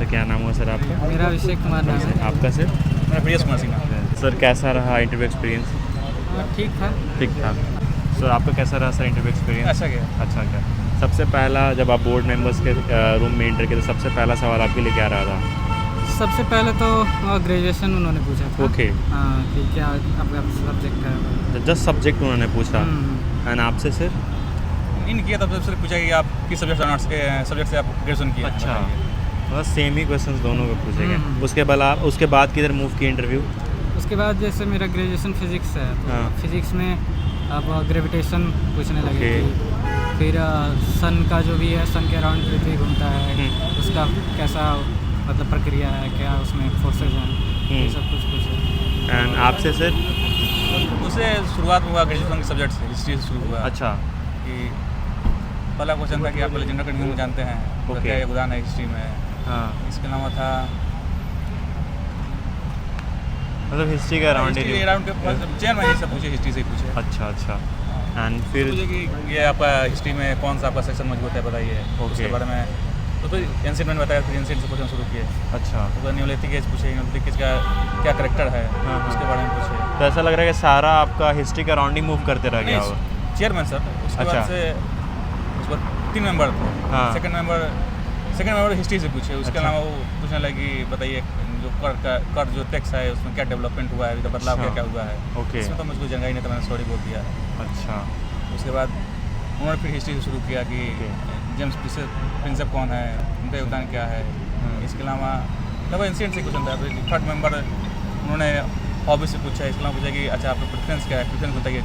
Sir क्या नाम हुआ सर आपका? मेरा अभिषेक कुमार नाम है। आपका सर? मेरा प्रियस कुमार सिंह नाम है। सर कैसा रहा इंटरव्यू एक्सपीरियंस? ठीक था। ठीक ठाक। सर आपका कैसा रहा सर इंटरव्यू एक्सपीरियंस? अच्छा गया। अच्छा क्या? सबसे पहला जब आप बोर्ड मेंबर्स के रूम में एंटर किए तो सबसे पहला सवाल आपके लिए क्या रहा था? सबसे पहले तो ग्रेजुएशन उन्होंने पूछा था। ओके। हाँ कि क्या आपका सब्जेक्ट है। जस्ट सब्जेक्ट उन्होंने पूछा। एंड आपसे सर? इन किया तब सबसे पूछा कि आप किस सब्जेक्ट से ऑनर्स के सब्जेक्ट से आप ग्रेजुएशन किया? अच्छा, बस सेम ही क्वेश्चंस दोनों को पूछे गए। उसके बाद किधर मूव किए इंटरव्यू? उसके बाद जैसे मेरा ग्रेजुएशन फिजिक्स है तो हाँ। फिजिक्स में अब ग्रेविटेशन पूछने लगे थे। फिर सन का जो भी है, सन के अराउंड पृथ्वी घूमता है, उसका कैसा मतलब प्रक्रिया है, क्या उसमें फोर्सेज हैं, ये सब कुछ पूछे। एंड आपसे सर? उससे शुरुआत हुआ ग्रेजुएशन के सब्जेक्ट से, हिस्ट्री से शुरू हुआ। अच्छा। कि पहला क्वेश्चन था कि आप लेजेंडर कंटिन्यू जानते हैं, तो क्या योगदान है हिस्ट्री में। हाँ, इसके अलावा था मतलब हिस्ट्री के अराउंड हिस्ट्री अराउंड के चेयर में ये सब पूछे, हिस्ट्री से ही पूछे। अच्छा अच्छा। एंड फिर पूछे कि ये आपका हिस्ट्री में कौन सा आपका सेक्शन मजबूत है बताइए, उसके बारे में। तो फिर एंशिएंट मैंने बताया, फिर एंशिएंट से क्वेश्चन शुरू किए। अच्छा। तो न्यूलिथिक एज पूछे, न्यूलिथिक एज का क्या करेक्टर है, उसके बारे में पूछे। तो ऐसा लग रहा है कि सारा आपका हिस्ट्री का अराउंड ही मूव करते रह गया होगा। चेयरमैन सर, उसके बाद से उसके बाद 3 मेंबर थे। हाँ। सेकंड मेंबर हिस्ट्री से पूछे। उसके अलावा वो पूछने लगी बताइए जो कर जो टैक्स है उसमें क्या डेवलपमेंट हुआ है, अभी तक बदलाव क्या क्या हुआ है। ओके। इसमें तो मुझको जानकारी नहीं था, मैंने सॉरी बोल दिया। अच्छा। उसके बाद उन्होंने फिर हिस्ट्री से शुरू किया कि जेम्स प्रिंसेप कौन है, उनका योगदान क्या है। इसके अलावा लगभग एंशिएंट से क्वेश्चन था। थर्ड मेंबर उन्होंने हॉबी से पूछा। इसके अलावा पूछा कि अच्छा आपका प्रेफरेंस क्या है, प्रेफरेंस बताइए।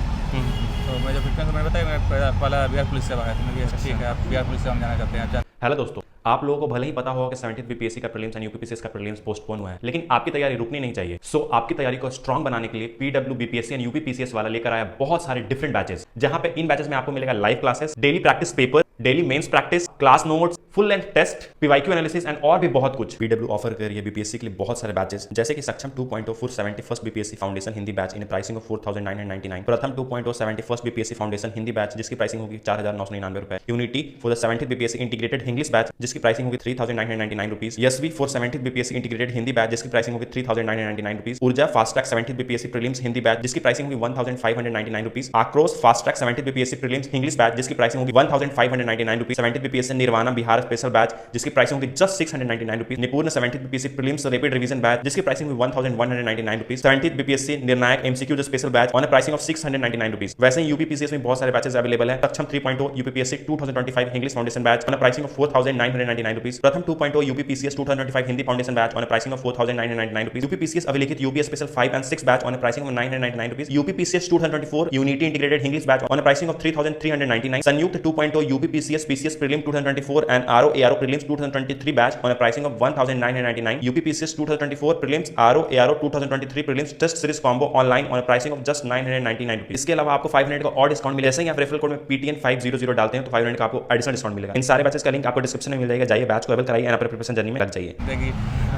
तो मैं जो प्रेफरेंस मैंने बताया, मेरा पहला बिहार पुलिस सेवा है। तो मैं भी अच्छा ठीक है, आप बिहार पुलिस सेवा में जाना चाहते हैं आप। हेलो दोस्तों, आप लोगों को भले ही पता होगा कि 70th बीपीएससी का प्रीलिम्स एंड यूपीपीसीएस का प्रीलिम्स पोस्टपोन हुआ है, लेकिन आपकी तैयारी रुकनी नहीं चाहिए। सो आपकी तैयारी को स्ट्रांग बनाने के लिए पीडब्ल्यू बीपीएससी एंड यूपीपीसीएस वाला लेकर आया बहुत सारे डिफरेंट बैचेस, जहां पे इन बैचेस में आपको मिलेगा live classes, daily practice paper, daily mains practice, class notes, full length test, PYQ analysis and और भी बहुत कुछ। पीडब्ल्यू ऑफर कर रही है बीपीएससी के लिए बहुत सारे बैचेस, जैसे कि सक्षम 2.0 for 71st BPSC foundation Hindi batch in pricing of 4999, प्रथम 2.0 71st BPSC foundation Hindi batch जिसकी प्राइसिंग होगी 4999 रुपए, unity for the 70th BPSC integrated English batch जिसकी प्राइसिंग होगी 3999 rupees, Yashvi for 70th BPSC integrated Hindi batch जिसकी प्राइसिंग होगी 3999 रुपीस, ऊर्जा fast track 70th BPSC prelims Hindi batch जिसकी प्राइसिंग होगी 1599 रुपीस, आक्रोश fast track 70th BPSC prelims English batch जिसकी pricing होगी 1599 rupees, 70th BPSC Nirvana Bihar special batch जिसकी प्राइसिंग होगी just 699 rupees, Nipun 70th BPSC prelims rapid revision batch जिसकी pricing होगी 1199 rupees, 70th BPSC Nirnayak MCQ जो special batch on pricing of 699 rupees. वैसे ही UPPCS में बहुत सारे बैचेस अवेलेबल है। Saksham 3.0 UPPSC 2025 English foundation batch on pricing of 4999 rupees, Pratham 2.0 UPPCS 2025 Hindi foundation batch on pricing of 4999 rupees, UPPCS Abhilikhit UPS special 5 and 6 batch on pricing of 999 rupees, UPPCS 2024 unity integrated English batch on pricing of 3399, Sanyukt 2.0 UPPCS PCS prelim 2024 and RO ARO prelims 2023 batch on pricing of 1999, UPPCS 2024 prelims RO ARO 2023 prelims test series combo online on pricing of just 999 rupees. इसके अलावा आपको 500 का और discount मिलेगा। जैसे ही आप referral code में PTN 500 डालते हैं तो 500 का आपको एडिशनल डिस्काउंट मिलेगा। इन सारे बैचेस का लिंक आपको डिस्क्रिप्शन में मिल जाएगा, जाइए बैच को अवेल कराइए, अपने प्रिपरेशन जर्नी में लग जाइए।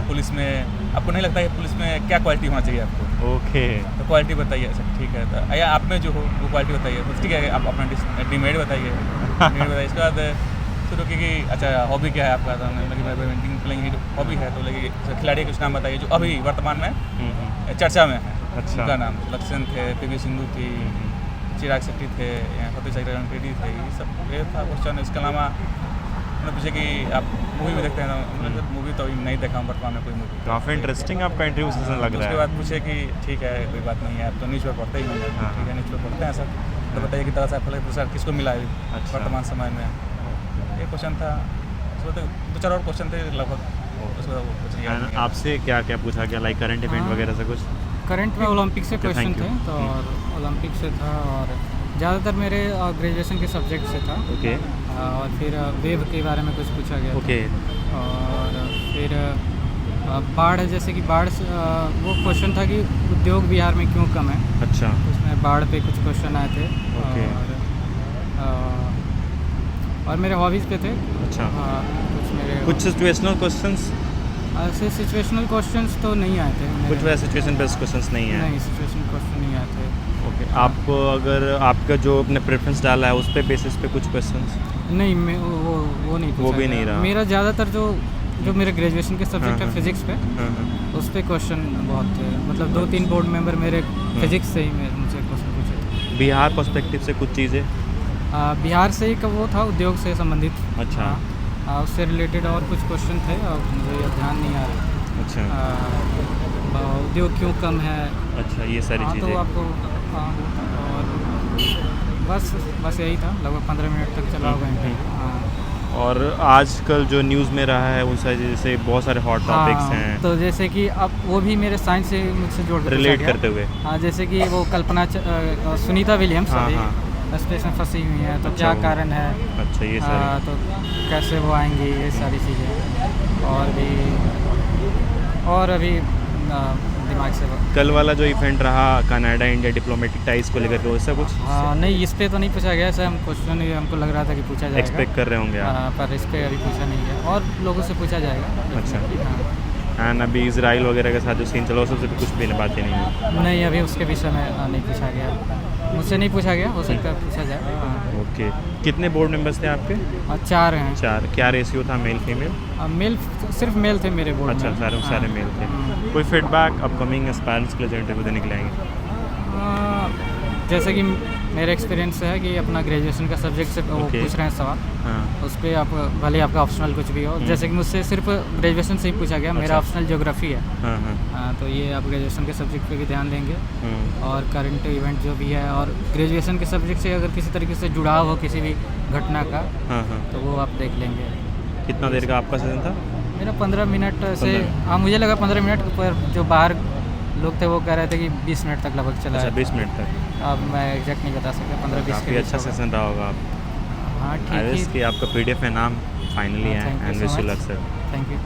पुलिस में आपको नहीं लगता है पुलिस में क्या क्वालिटी होना चाहिए आपको? ओके। तो क्वालिटी बताइए। अच्छा ठीक है, तो या आप में जो हो वो क्वालिटी बताइए। तो ठीक है, आप अपना डीमेड बताइए। इसके बाद शुरू की कि अच्छा हॉबी क्या है आपका? तो लगी बैडमिंटन प्लेइंग हॉबी है। तो लगी खिलाड़ी कुछ नाम बताइए जो अभी वर्तमान में चर्चा में है। अच्छा। उनका नाम लक्ष्मण थे, PV सिंधु थी, चिराग शेट्टी थे, सतीश रेड्डी थे, ये सब ये था क्वेश्चन। इसके अलावा उन्होंने पूछे कि आप मूवी भी देखते हैं? तो मूवी तो अभी नहीं देखा हूँ वर्तमान में कोई मूवी। काफ़ी इंटरेस्टिंग आपका इंटरव्यू सेशन लग रहा है। उसके बाद पूछे कि ठीक है कोई बात नहीं है, आप तो न्यूज़ पेपर पढ़ते ही होंगे। ठीक है, न्यूज़ पेपर पढ़ते हैं सर, तो बताइए कि दादा साहब फलक पुरस्कार किसको मिला है वर्तमान समय में? ये क्वेश्चन था। उसके बाद 2-4 और क्वेश्चन थे लगभग। आपसे क्या क्या पूछा गया, लाइक करंट इवेंट वगैरह से कुछ? करंट में ओलंपिक से क्वेश्चन थे, तो ओलंपिक से था और ज़्यादातर मेरे ग्रेजुएशन के सब्जेक्ट से था। ओके। और फिर वेव के बारे में कुछ पूछा गया। ओके। और फिर बाढ़, जैसे कि बाढ़ वो क्वेश्चन था कि उद्योग बिहार में क्यों कम है। अच्छा। उसमें बाढ़ पे कुछ क्वेश्चन आए थे। ओके। और मेरे हॉबीज़ पे थे। अच्छा। कुछ मेरे कुछ सिचुएशनल क्वेश्चंस? ऐसे सिचुएशनल क्वेश्चंस तो नहीं आए थे। कुछ वैसे सिचुएशन बेस्ड क्वेश्चंस नहीं है? नहीं, सिचुएशनल क्वेश्चन नहीं आए थे। ओके। आप अगर आपका जो अपने प्रेफरेंस डाला है उस पे बेसिस पे कुछ क्वेश्चंस? नहीं, मैं वो नहीं पूछा वो भी गया। नहीं रहा। मेरा ज़्यादातर जो जो मेरे ग्रेजुएशन के सब्जेक्ट है फिजिक्स पे, उस पे क्वेश्चन बहुत थे, मतलब 2-3 बोर्ड मेंबर मेरे फिजिक्स से ही मुझसे क्वेश्चन पूछे थे। बिहार पर्सपेक्टिव से कुछ चीज़ें? बिहार से ही का वो था उद्योग से संबंधित। अच्छा। उससे रिलेटेड और कुछ क्वेश्चन थे और मुझे अब ध्यान नहीं आ रहा। अच्छा। उद्योग क्यों कम है। अच्छा, ये सारी हाँ, तो चीज़ें। आपको और बस यही था, लगभग 15 मिनट तक चला होगा इंटरव्यू। हाँ। और आजकल जो न्यूज़ में रहा है उन सारी जैसे बहुत सारे हॉट टॉपिक्स हाँ, हैं, तो जैसे कि अब वो भी मेरे साइंस से मुझसे जोड़ के पूछा रिलेट गया। करते हुए। हाँ, जैसे कि वो सुनीता विलियम्स हाँ, अभी हाँ। स्पेस में फंसी हुई हैं, तो अच्छा, क्या वो। कारण है। अच्छा, ये सारी। तो कैसे वो आएंगी, ये सारी चीज़ें। और अभी दिमाग से कल वाला जो इवेंट रहा कनाडा इंडिया डिप्लोमेटिक टाइज को लेकर के, वैसा कुछ नहीं, इस पे तो नहीं पूछा गया। ऐसा हम क्वेश्चन हमको लग रहा था कि पूछा जाएगा, एक्सपेक्ट कर रहे होंगे आप? पर इस पे अभी पूछा नहीं गया, और लोगों से पूछा जाएगा। अच्छा। हाँ। एंड अभी इसराइल वगैरह के साथ जो सीन चला उससे कुछ भी बात ही नहीं हुई? नहीं, अभी उसके विषय में नहीं पूछा गया, मुझसे नहीं पूछा गया, हो सकता है पूछा जाए। हाँ। ओके। कितने बोर्ड मेंबर्स थे आपके? 4 हैं। 4। क्या रेशियो था मेल फीमेल? मेल, सिर्फ मेल थे मेरे बोर्ड अच्छा, में। सारे मेल थे। कोई फीडबैक अपकमिंग एस्पायरेंट्स के लिए जो इंटरव्यू देने के लिए आएंगे? जैसे कि मेरे एक्सपीरियंस से है कि अपना ग्रेजुएशन का सब्जेक्ट से वो Okay. पूछ रहे हैं सवाल, हाँ। उस पर आप भले आपका ऑप्शनल कुछ भी हो। जैसे कि मुझसे सिर्फ ग्रेजुएशन से ही पूछा गया, मेरा अच्छा। ऑप्शनल ज्योग्राफी है। हाँ, हाँ। तो ये आप ग्रेजुएशन के सब्जेक्ट पे भी ध्यान देंगे, हम्म, और करंट इवेंट जो भी है, और ग्रेजुएशन के सब्जेक्ट से अगर किसी तरीके से जुड़ाव हो किसी भी घटना का, हाँ, हाँ। तो वो आप देख लेंगे। कितना देर का आपका सेशन था? मेरा 15 मिनट से 15? हाँ, मुझे लगा 15 मिनट, पर जो बाहर लोग थे वो कह रहे थे कि 20 मिनट तक लगभग चला अच्छा, है। 20 मिनट तक। अब मैं एग्जैक्ट नहीं बता सकता, 15-20 काफ़ी अच्छा सेशन रहा होगा आप। हाँ, आई ठीक विश है। कि आपका PDF में नाम फाइनली है, Thank you and so wish you much. Luck sir. Thank you.